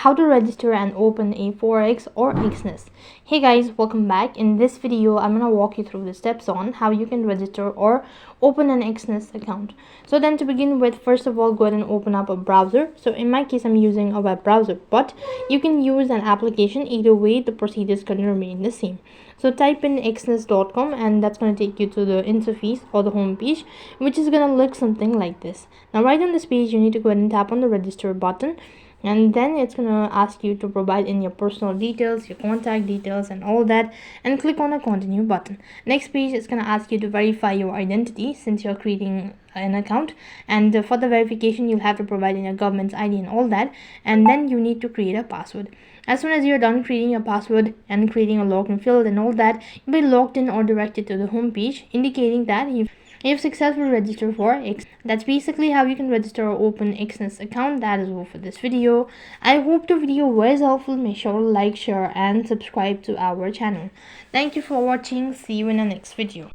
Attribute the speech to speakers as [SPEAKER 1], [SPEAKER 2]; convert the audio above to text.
[SPEAKER 1] how to register and open a Forex or Exness. Hey guys, welcome back. In this video I'm gonna walk you through the steps on how you can register or open an Exness account. So then, to begin with, first of all, go ahead and open up a browser. So in my case I'm using a web browser, but you can use an application. Either way, the procedure is going to remain the same. So type in exness.com and that's going to take you to the interface or the home page, which is going to look something like this. Now right on this page you need to go ahead and tap on the register button, and then it's going to ask you to provide in your personal details, your contact details and all that, and click on the continue button. Next page, it's going to ask you to verify your identity since you're creating an account, and for the verification you'll have to provide in your government's ID and all that, and then you need to create a password. As soon as you're done creating your password and creating a login field and all that, you'll be logged in or directed to the home page, indicating that you've successfully registered for Exness. That's basically how you can register or open Exness account. That is all for this video. I hope the video was helpful. Make sure to like, share and subscribe to our channel. Thank you for watching. See you in the next video.